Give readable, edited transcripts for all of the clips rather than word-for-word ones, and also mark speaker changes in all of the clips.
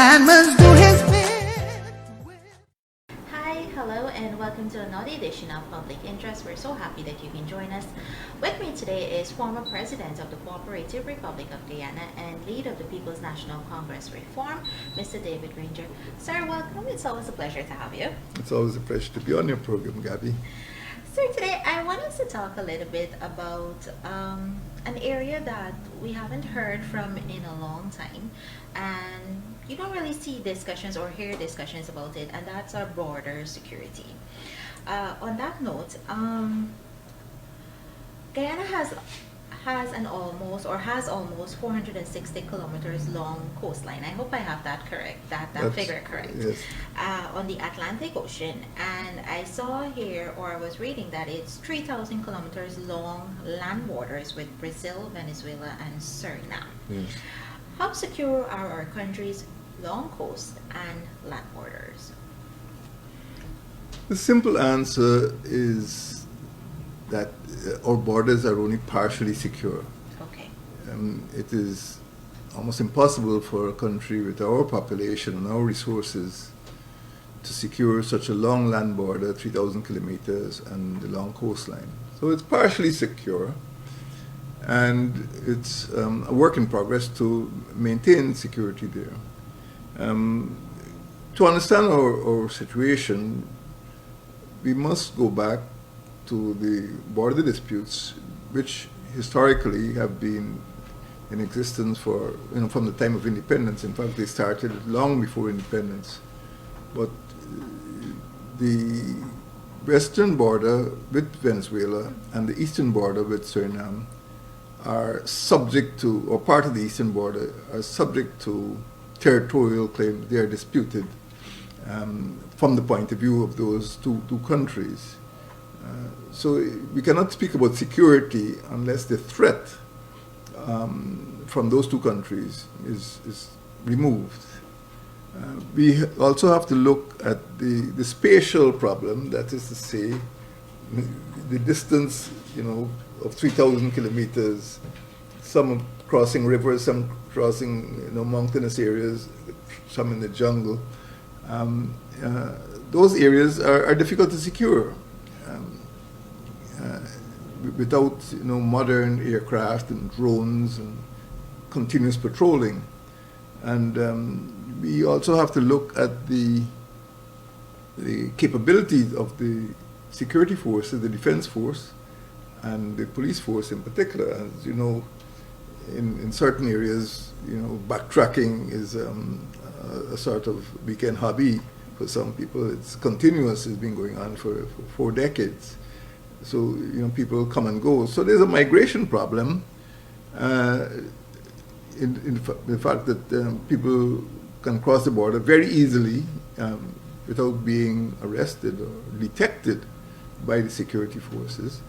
Speaker 1: man must do his will.
Speaker 2: Hi, hello, and welcome to another edition of Public Interest. We're so happy that you can join us. With me today is former President of the Cooperative Republic of Guyana and lead of the People's National Congress Reform, Mr. David Granger. Sir, welcome. It's always a pleasure to have you.
Speaker 3: It's always a pleasure to be on your program, Gabby.
Speaker 2: Sir, today I want us to talk a little bit about an area that we haven't heard from in a long time, and you don't really see discussions or hear discussions about it, and that's our border security. On that note, Guyana has almost 460 kilometers long coastline. I hope I have that correct, that figure correct.
Speaker 3: Yes.
Speaker 2: On the Atlantic Ocean, and I saw here, or I was reading, that it's 3,000 kilometers long land borders with Brazil, Venezuela, and Suriname.
Speaker 3: Yes.
Speaker 2: How secure are our country's long coast and land borders?
Speaker 3: The simple answer is that our borders are only partially secure.
Speaker 2: Okay.
Speaker 3: It is almost impossible for a country with our population and our resources to secure such a long land border, 3,000 kilometers, and the long coastline. So it's partially secure, and it's a work in progress to maintain security there. To understand our situation, we must go back to the border disputes, which historically have been in existence for, from the time of independence. In fact, they started long before independence. But the western border with Venezuela and the eastern border with Suriname are subject to, or part of the eastern border, are subject to territorial claims. They are disputed from the point of view of those two countries. So we cannot speak about security unless the threat from those two countries is removed. We also have to look at the spatial problem, that is to say, the distance, of 3,000 kilometers, some crossing rivers, some crossing, mountainous areas, some in the jungle. Those areas are difficult to secure without, modern aircraft and drones and continuous patrolling. And we also have to look at the capabilities of the security forces, the defense force, and the police force in particular. As you know, in certain areas, backtracking is a sort of weekend hobby for some people. It's continuous. It's been going on for 4 decades. So, people come and go. So there's a migration problem in the fact that people can cross the border very easily without being arrested or detected by the security forces.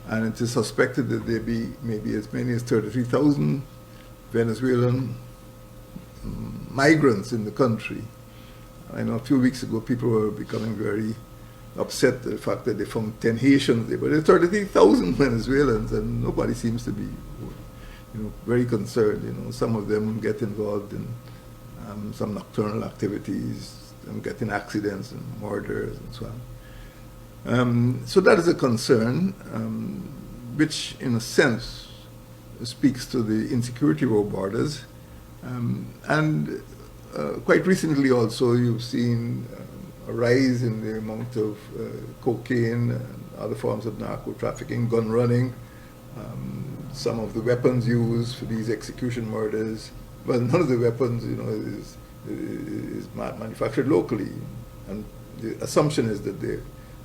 Speaker 3: And it is suspected that there be maybe as many as 33,000 Venezuelan migrants in the country. I know a few weeks ago people were becoming very upset at the fact that they found 10 Haitians there, but there are 33,000 Venezuelans, and nobody seems to be, very concerned. Some of them get involved in some nocturnal activities, and get in accidents and murders and so on. So that is a concern, which in a sense speaks to the insecurity of our borders. And quite recently also you've seen a rise in the amount of cocaine and other forms of narco trafficking, gun running, some of the weapons used for these execution murders. Well, none of the weapons, is manufactured locally, and the assumption is that they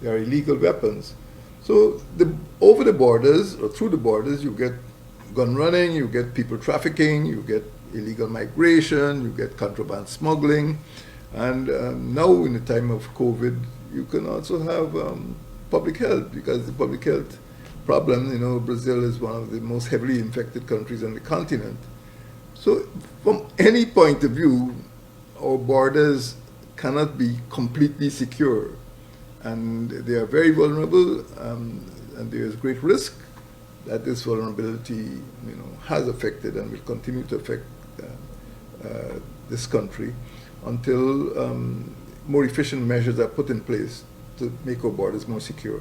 Speaker 3: are illegal weapons. So over the borders or through the borders, you get gun running, you get people trafficking, you get illegal migration, you get contraband smuggling. And now in the time of COVID, you can also have public health, because the public health problem, Brazil is one of the most heavily infected countries on the continent. So from any point of view, our borders cannot be completely secure. And they are very vulnerable, and there is great risk that this vulnerability has affected and will continue to affect this country. until more efficient measures are put in place to make our borders more secure.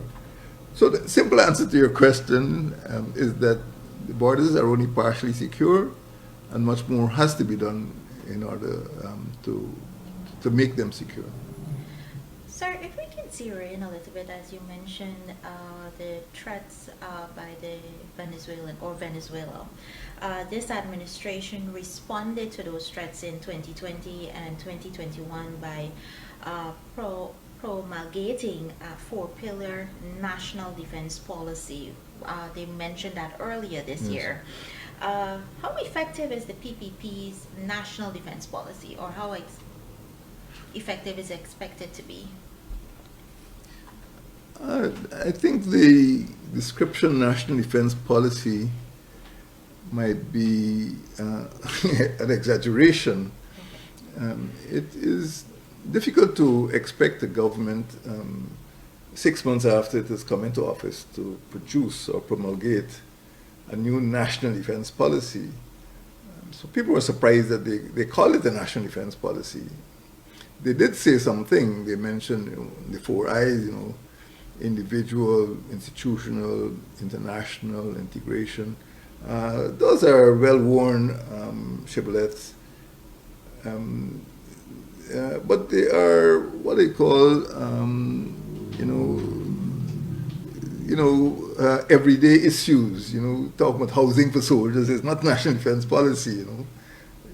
Speaker 3: So the simple answer to your question is that the borders are only partially secure, and much more has to be done in order to make them secure.
Speaker 2: Sir, if we can zero in a little bit, as you mentioned, the threats by the Venezuelan or Venezuela, this administration responded to those threats in 2020 and 2021 by promulgating a four-pillar national defense policy. They mentioned that earlier this year. How effective is the PPP's national defense policy, or how effective is it expected to be?
Speaker 3: I think the description national defense policy might be an exaggeration. It is difficult to expect the government 6 months after it has come into office to produce or promulgate a new national defense policy. So people were surprised that they call it a national defense policy. They did say something. They mentioned the four I's, individual, institutional, international, integration. Those are well-worn shibboleths. But they are what they call, everyday issues. Talking about housing for soldiers is not national defense policy.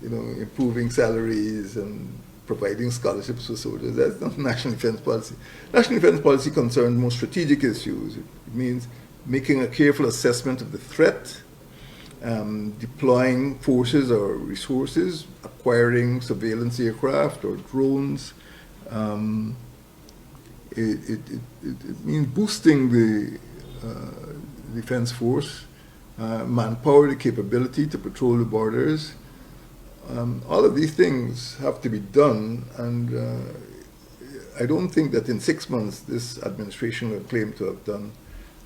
Speaker 3: Improving salaries and providing scholarships for soldiers. That's not national defense policy. National defense policy concerns more strategic issues. It means making a careful assessment of the threat, deploying forces or resources, acquiring surveillance aircraft or drones. It means boosting the defense force, manpower, the capability to patrol the borders. All of these things have to be done, and I don't think that in 6 months this administration will claim to have done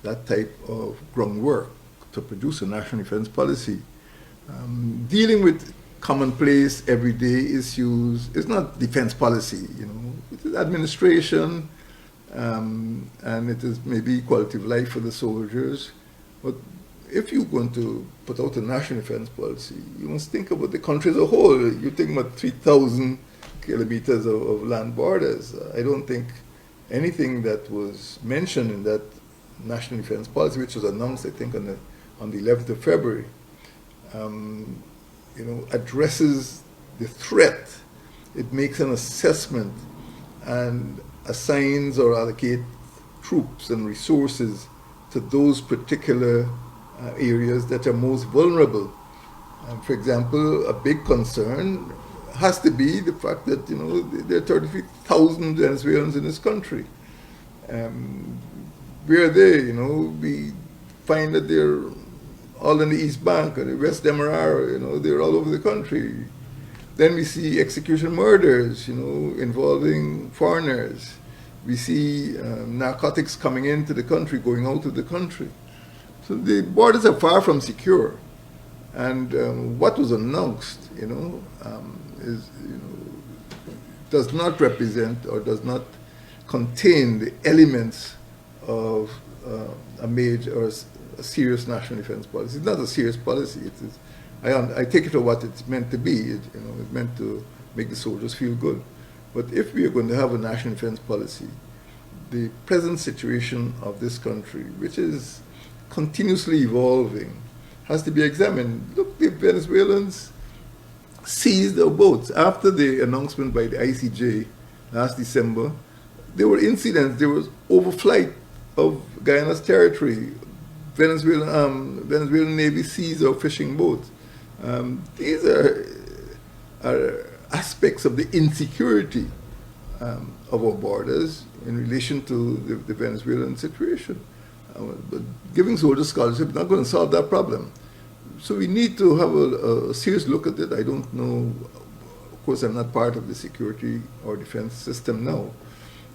Speaker 3: that type of groundwork to produce a national defense policy. Dealing with commonplace, everyday issues is not defense policy. It is administration, and it is maybe quality of life for the soldiers. But if you're going to put out a national defense policy, you must think about the country as a whole. You think about 3,000 kilometers of land borders. I don't think anything that was mentioned in that national defense policy, which was announced, I think, on the 11th of February, addresses the threat. It makes an assessment and assigns or allocates troops and resources to those particular areas that are most vulnerable. For example, a big concern has to be the fact that there are 33,000 Venezuelans in this country. Where are they? We find that they're all in the East Bank or the West Demerara. They're all over the country. Then we see execution murders, involving foreigners. We see narcotics coming into the country, going out of the country. So the borders are far from secure, and what was announced, does not represent or does not contain the elements of a major or a serious national defense policy. It's not a serious policy. I take it for what it's meant to be. It's meant to make the soldiers feel good. But if we are going to have a national defense policy, the present situation of this country, which is continuously evolving, has to be examined. Look, the Venezuelans seized their boats. After the announcement by the ICJ last December, there were incidents. There was overflight of Guyana's territory. Venezuelan Navy seized our fishing boats. These are aspects of the insecurity of our borders in relation to the Venezuelan situation. But giving soldiers scholarship is not going to solve that problem. So we need to have a serious look at it. I don't know, of course I'm not part of the security or defense system now,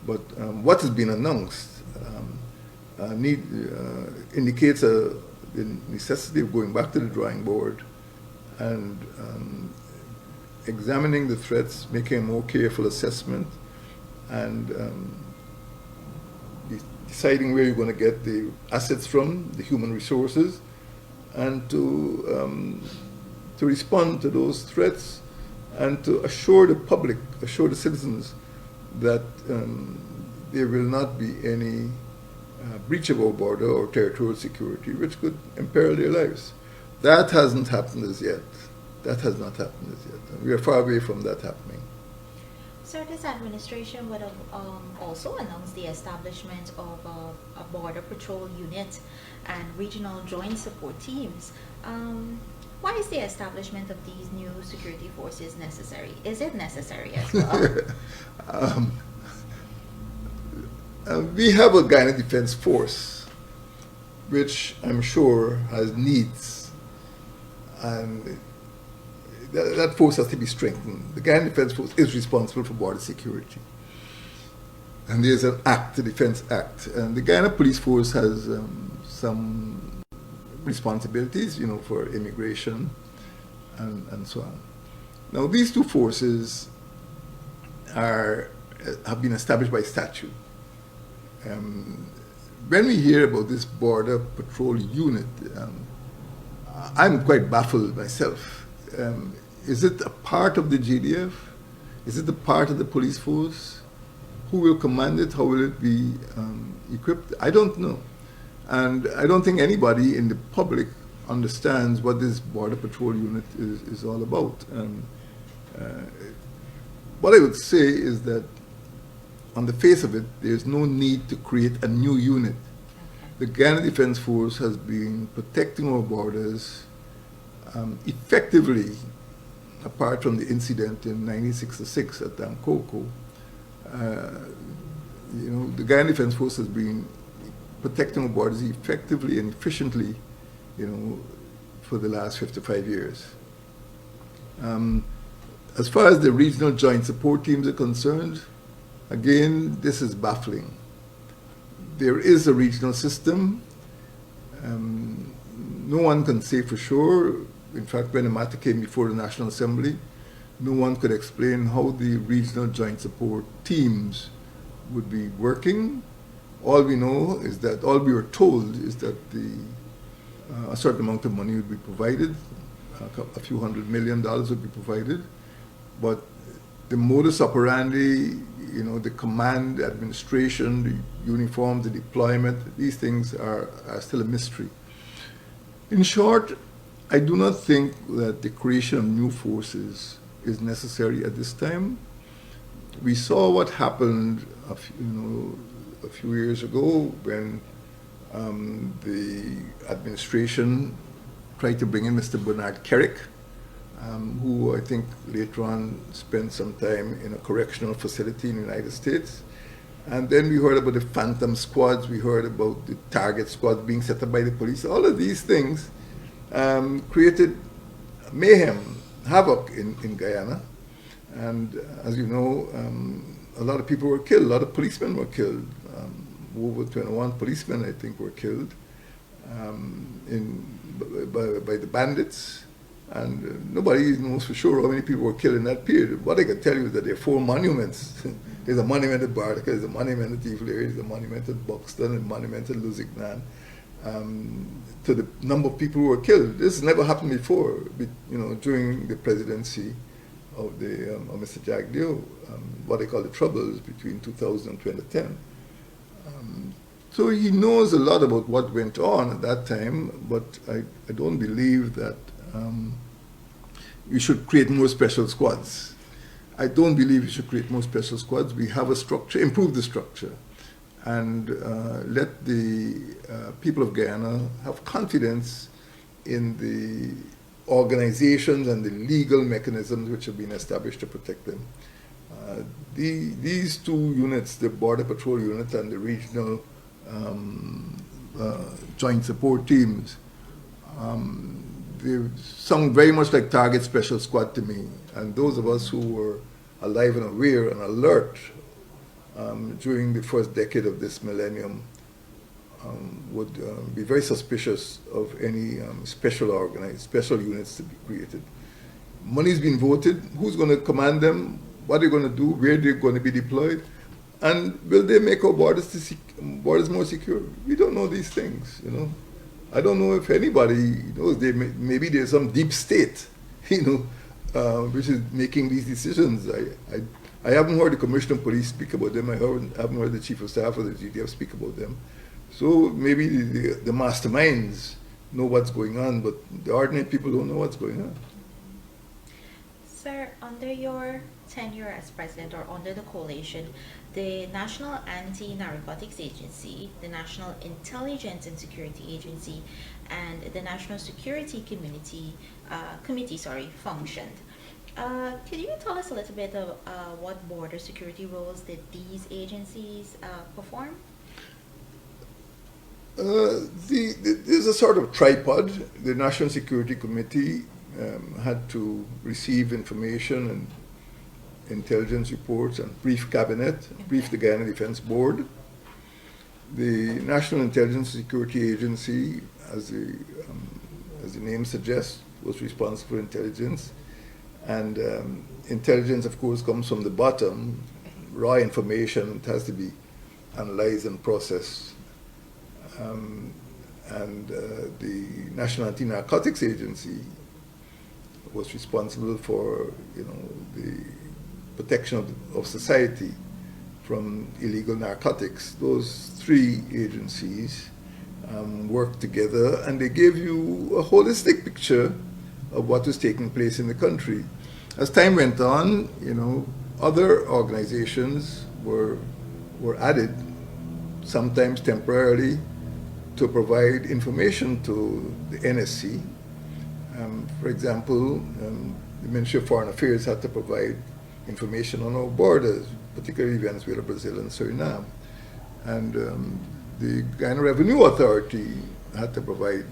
Speaker 3: but what has been announced indicates the necessity of going back to the drawing board and examining the threats, making a more careful assessment, and deciding where you're going to get the assets from, the human resources, and to respond to those threats and to assure the public, assure the citizens that there will not be any breach of our border or territorial security which could imperil their lives. That hasn't happened as yet. That has not happened as yet. And we are far away from that happening.
Speaker 2: So this administration would have also announced the establishment of a border patrol unit and regional joint support teams. Why is the establishment of these new security forces necessary? Is it necessary as well?
Speaker 3: We have a Guyana Defense Force, which I'm sure has needs, and that force has to be strengthened. The Guyana Defense Force is responsible for border security, and there's an act, the Defense Act, and the Guyana Police Force has some responsibilities, for immigration and so on. Now, these two forces have been established by statute. When we hear about this border patrol unit, I'm quite baffled myself. Is it a part of the GDF? Is it a part of the police force? Who will command it? How will it be equipped? I don't know. And I don't think anybody in the public understands what this border patrol unit is all about. What I would say is that on the face of it, there's no need to create a new unit. The Guyana Defense Force has been protecting our borders effectively, apart from the incident in 1966 at Dankoko. The Guyana Defense Force has been protecting our borders effectively and efficiently, for the last 55 years. As far as the regional joint support teams are concerned, again, this is baffling. There is a regional system. No one can say for sure. In fact, when the matter came before the National Assembly, no one could explain how the regional joint support teams would be working. All we were told is that a certain amount of money would be provided, a few $100 million would be provided, but the modus operandi, the command, the administration, the uniform, the deployment, these things are still a mystery. In short, I do not think that the creation of new forces is necessary at this time. We saw what happened a few years ago when the administration tried to bring in Mr. Bernard Kerrick, who I think later on spent some time in a correctional facility in the United States. And then we heard about the phantom squads, we heard about the target squads being set up by the police. All of these things created mayhem, havoc in Guyana. And as you know, a lot of people were killed, a lot of policemen were killed. Over 21 policemen, I think, were killed by the bandits. And nobody knows for sure how many people were killed in that period. What I can tell you is that there are 4 monuments. There's a monument at Bartica, there's a monument at Tivoli, there's a monument at Buxton, and a monument at Lusignan, to the number of people who were killed. This never happened before, during the presidency of Mr. Jack Dio, what they call the Troubles between 2000 and 2010. So he knows a lot about what went on at that time, but I don't believe that you should create more special squads. I don't believe you should create more special squads. We have a structure, improve the structure, and let the people of Guyana have confidence in the organizations and the legal mechanisms which have been established to protect them. These two units, the Border Patrol Unit and the regional joint support teams, they sound very much like Target Special Squad to me. And those of us who were alive and aware and alert during the first decade of this millennium would be very suspicious of any special units to be created. money's been voted, who's going to command them, what they're going to do, where they're going to be deployed, and will they make our borders more secure? We don't know these things, you know. I don't know if anybody knows. Maybe there's some deep state, you know, which is making these decisions. I haven't heard the Commissioner of Police speak about them. I haven't heard the Chief of Staff of the GTF speak about them. So maybe the masterminds know what's going on, but the ordinary people don't know what's going on.
Speaker 2: Sir, under your tenure as president or under the coalition, the National Anti-Narcotics Agency, the National Intelligence and Security Agency, and the National Security Committee functioned. Could you tell us a little bit of what border security roles did these agencies perform?
Speaker 3: There's a sort of tripod. The National Security Committee had to receive information and intelligence reports and brief cabinet, brief the Guyana Defense Board. The National Intelligence Security Agency, as the name suggests, was responsible for intelligence. And intelligence, of course, comes from the bottom, raw information. It has to be analyzed and processed. The National Anti-Narcotics Agency was responsible for, you know, the protection of society from illegal narcotics. Those three agencies worked together, and they gave you a holistic picture of what was taking place in the country. As time went on, you know, other organizations were added, sometimes temporarily, to provide information to the NSC. For example, the Ministry of Foreign Affairs had to provide information on our borders, particularly Venezuela, Brazil, and Suriname. And the Guyana Revenue Authority had to provide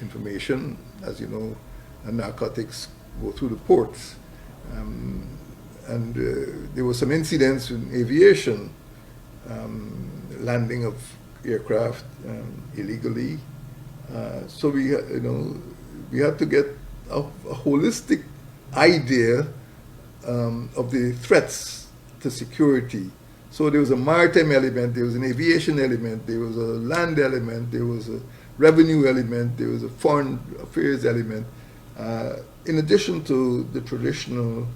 Speaker 3: information. As you know, narcotics go through the ports. There were some incidents in aviation, landing of aircraft illegally. So we had to get a holistic idea of the threats to security. So there was a maritime element, there was an aviation element, there was a land element, there was a revenue element, there was a foreign affairs element, in addition to the traditional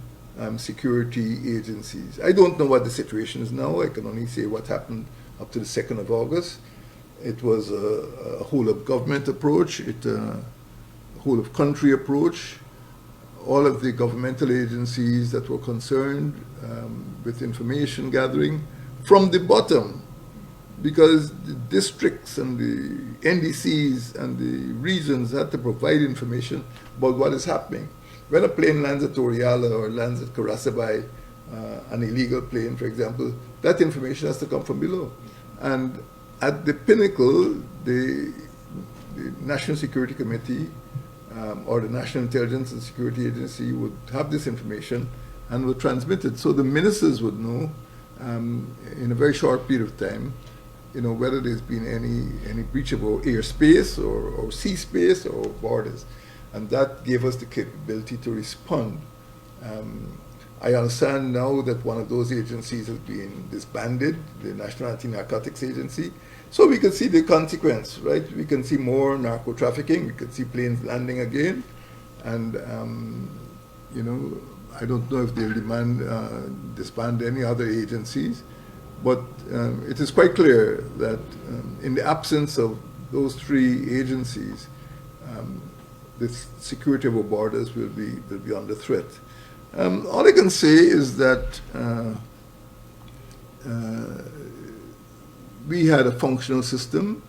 Speaker 3: security agencies. I don't know what the situation is now. I can only say what happened up to the 2nd of August. It was a whole-of-government approach, a whole-of-country approach. All of the governmental agencies that were concerned with information gathering from the bottom, because the districts and the NDCs and the regions had to provide information about what is happening. When a plane lands at Oriala or lands at Carasabai, an illegal plane, for example, that information has to come from below. And at the pinnacle, the National Security Committee or the National Intelligence and Security Agency would have this information and would transmit it. So the ministers would know in a very short period of time, you know, whether there's been any breach of our airspace or sea space or borders. And that gave us the capability to respond. I understand now that one of those agencies has been disbanded, the National Anti-Narcotics Agency. So we can see the consequence, right? We can see more narco trafficking. We can see planes landing again. And, you know, I don't know if they'll disband any other agencies. But it is quite clear that in the absence of those three agencies, the security of our borders will be under threat. All I can say is that we had a functional system,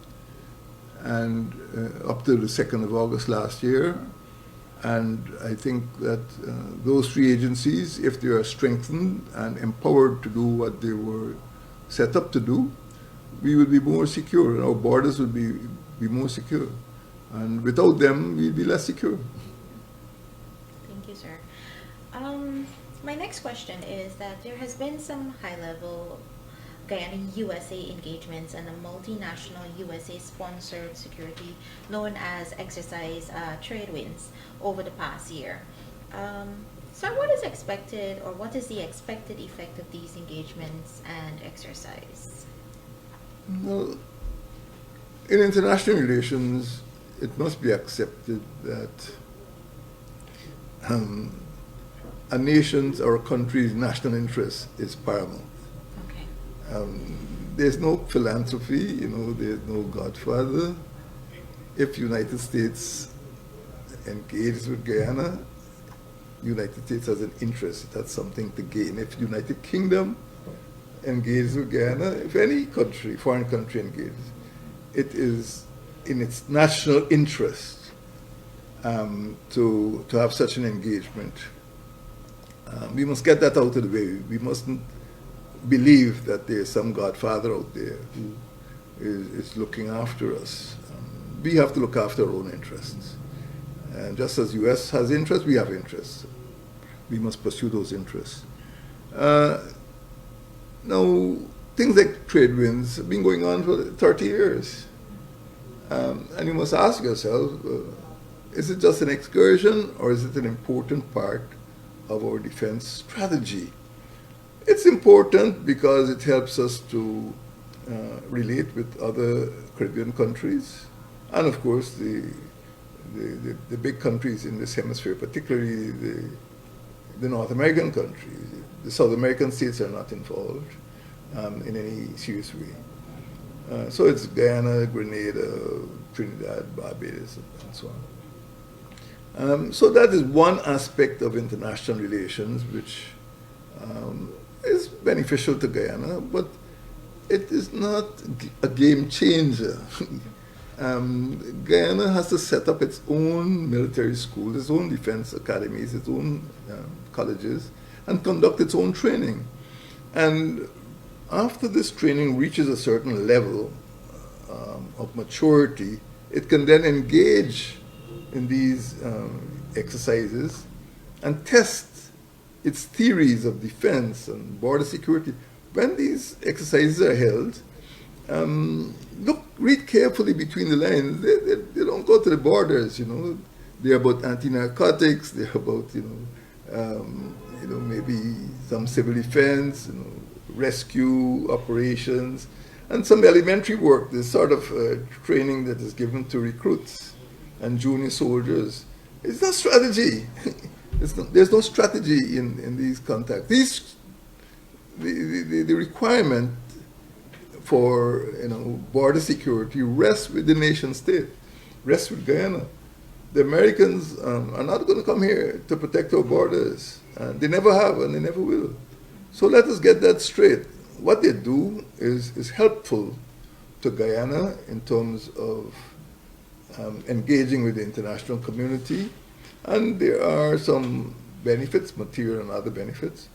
Speaker 3: and up to the 2nd of August last year, and I think that those three agencies, if they are strengthened and empowered to do what they were set up to do, we would be more secure, and our borders would be more secure. And without them, we'd be less secure.
Speaker 2: Thank you, sir. My next question is that there has been some high-level Guyana-USA engagements and a multinational USA-sponsored security known as Exercise Trade Winds over the past year. So what is expected, or what is the expected effect of these engagements and exercise?
Speaker 3: Well, in international relations, it must be accepted that um, a nation's or a country's national interest is paramount.
Speaker 2: Okay.
Speaker 3: There's no philanthropy, there's no Godfather. If United States engages with Guyana, United States has an interest, it has something to gain. If United Kingdom engages with Guyana, if any country, foreign country engages, it is in its national interest to have such an engagement. We must get that out of the way. We mustn't believe that there's some Godfather out there who is looking after us. We have to look after our own interests. And just as the U.S. has interests, we have interests. We must pursue those interests. Now, things like trade winds have been going on for 30 years. And you must ask yourself, is it just an excursion or is it an important part of our defense strategy? It's important because it helps us to relate with other Caribbean countries and, of course, the big countries in this hemisphere, particularly the North American countries. The South American states are not involved in any serious way. So it's Guyana, Grenada, Trinidad, Barbados, and so on. So that is one aspect of international relations which is beneficial to Guyana, but it is not a game changer. Guyana has to set up its own military schools, its own defense academies, its own colleges, and conduct its own training. And after this training reaches a certain level of maturity, it can then engage in these exercises and test its theories of defense and border security. When these exercises are held, read carefully between the lines. They don't go to the borders, They're about anti-narcotics. They're about, maybe some civil defense, rescue operations, and some elementary work. This sort of training that is given to recruits and junior soldiers. It's not strategy. There's no strategy in these contacts. The requirement for border security rests with the nation state, rests with Guyana. The Americans are not going to come here to protect our borders. They never have and they never will. So let us get that straight. What they do is helpful to Guyana in terms of engaging with the international community. And there are some benefits, material and other benefits.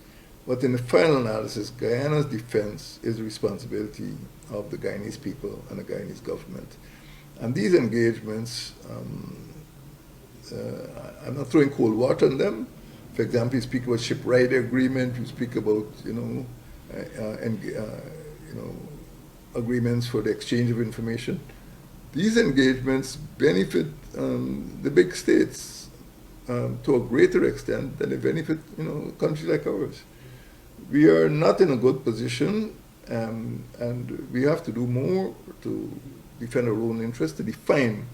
Speaker 3: But in the final analysis, Guyana's defense is the responsibility of the Guyanese people and the Guyanese government. And these engagements, I'm not throwing cold water on them. For example, you speak about ship rider agreement, you speak about, agreements for the exchange of information. These engagements benefit the big states to a greater extent than they benefit, countries like ours. We are not in a good position, and we have to do more to defend our own interests, to define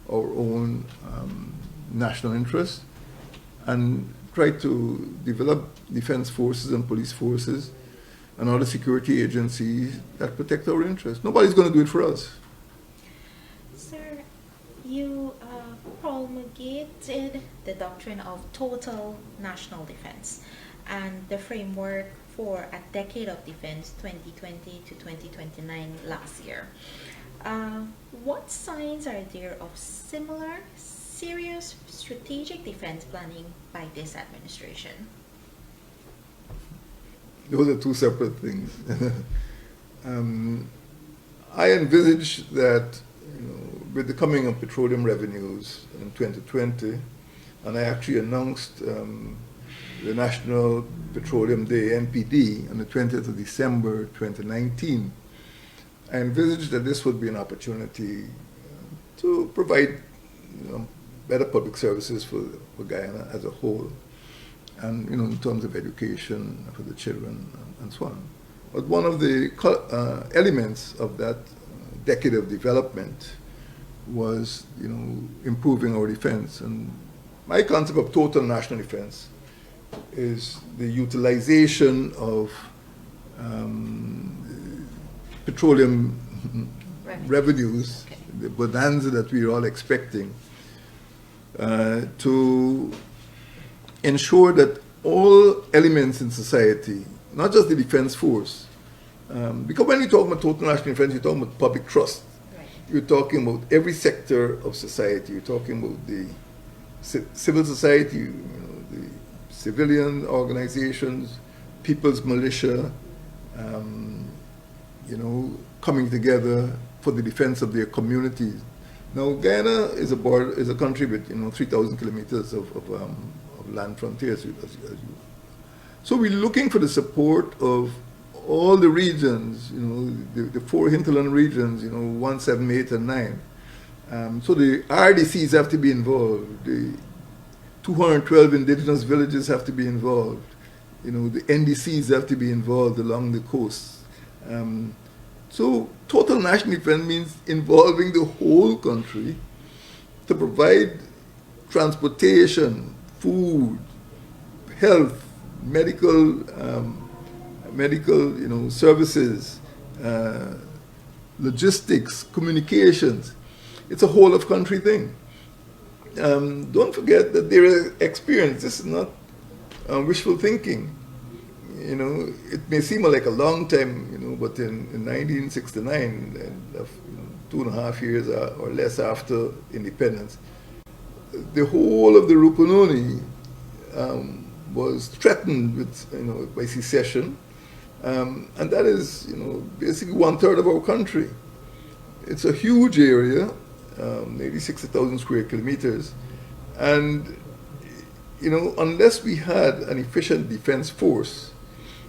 Speaker 3: our own national interests, and try to develop defense forces and police forces and other security agencies that protect our interests. Nobody's going to do it for us.
Speaker 2: Sir, you promulgated the doctrine of total national defense and the framework for a decade of defense 2020 to 2029 last year. What signs are there of similar serious strategic defense planning by this administration?
Speaker 3: Those are two separate things. I envisage that with the coming of petroleum revenues in 2020, and I actually announced the National Petroleum Day, NPD, on the 20th of December 2019. I envisaged that this would be an opportunity to provide better public services for Guyana as a whole. and in terms of education for the children and so on. But one of the elements of that decade of development was, improving our defense. And my concept of total national defense is the utilization of petroleum revenues, okay, the bonanza that we're all expecting, to ensure that all elements in society, not just the defense force, because when you talk about total national defense, you're talking about public trust. Right. You're talking about every sector of society. You're talking about the civil society, the civilian organizations, people's militia, coming together for the defense of their communities. Now, Guyana is a country with 3,000 kilometers of land frontiers. So we're looking for the support of all the regions, the 4 hinterland regions, 1, 7, 8, and 9. So the RDCs have to be involved. The 212 indigenous villages have to be involved. The NDCs have to be involved along the coast. So total national defense means involving the whole country to provide transportation, food, health, medical services, logistics, communications. It's a whole of country thing. Don't forget that there is experience. This is not wishful thinking. It may seem like a long time, but in 1969, and 2.5 years or less after independence, the whole of the Rupununi was threatened with, by secession, and that is, basically 1/3 of our country. It's a huge area, maybe 60,000 square kilometers, and unless we had an efficient defense force,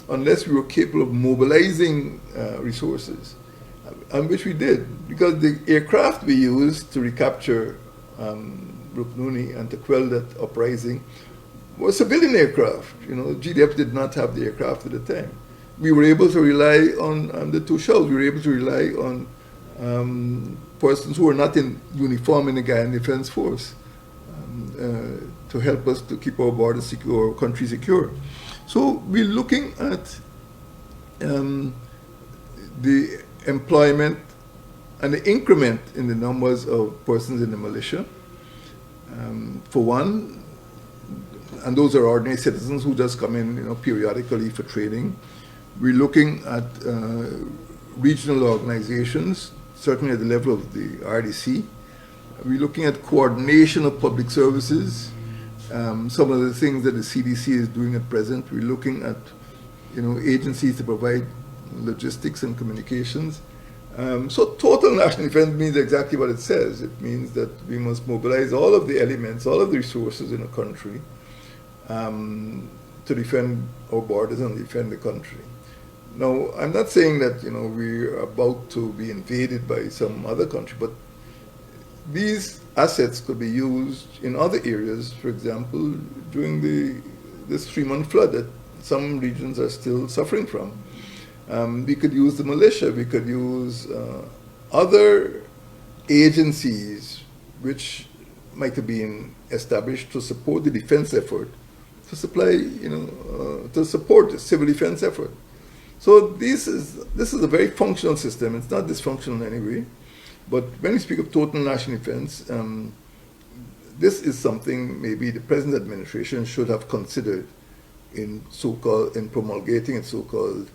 Speaker 3: unless we were capable of mobilizing resources, and which we did, because the aircraft we used to recapture Rupununi and to quell that uprising were civilian aircraft. GDF did not have the aircraft at the time. We were able to rely on the 2 shells. We were able to rely on persons who were not in uniform in the Guyana Defense Force to help us to keep our borders secure, our country secure. So we're looking at the employment and the increment in the numbers of persons in the militia, for one, and those are ordinary citizens who just come in, periodically for training. We're looking at regional organizations, certainly at the level of the RDC. We're looking at coordination of public services. Some of the things that the CDC is doing at present. We're looking at, agencies to provide logistics and communications. So total national defense means exactly what it says. It means that we must mobilize all of the elements, all of the resources in a country to defend our borders and defend the country. Now, I'm not saying that, we're about to be invaded by some other country, but these assets could be used in other areas. For example, during this 3-month flood that some regions are still suffering from. We could use the militia, we could use other agencies which might have been established to support the defense effort, to supply, to support the civil defense effort. So this is a very functional system. It's not dysfunctional in any way. But when we speak of total national defense, this is something maybe the present administration should have considered in promulgating its so-called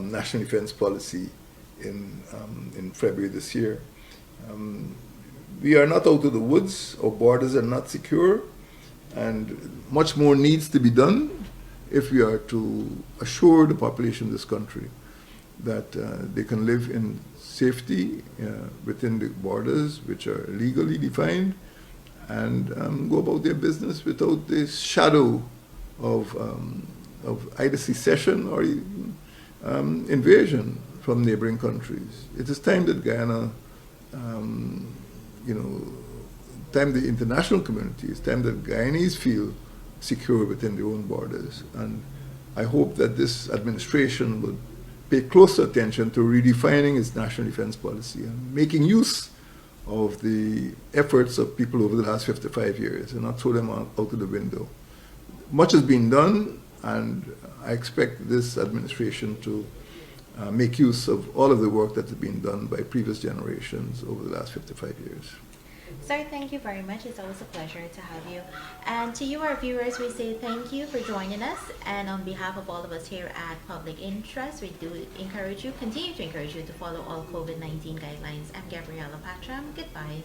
Speaker 3: national defense policy in February this year. We are not out of the woods. Our borders are not secure, and much more needs to be done if we are to assure the population of this country that they can live in safety within the borders, which are legally defined, and go about their business without the shadow of either secession or invasion from neighboring countries. It is time that Guyana, time the international community, it's time that Guyanese feel secure within their own borders. And I hope that this administration would pay closer attention to redefining its national defense policy and making use of the efforts of people over the last 55 years and not throw them out of the window. Much has been done, and I expect this administration to make use of all of the work that has been done by previous generations over the last 55 years.
Speaker 2: Sir, thank you very much. It's always a pleasure to have you. And to you, our viewers, we say thank you for joining us. And on behalf of all of us here at Public Interest, we do continue to encourage you to follow all COVID-19 guidelines. I'm Gabriela Patram. Goodbye.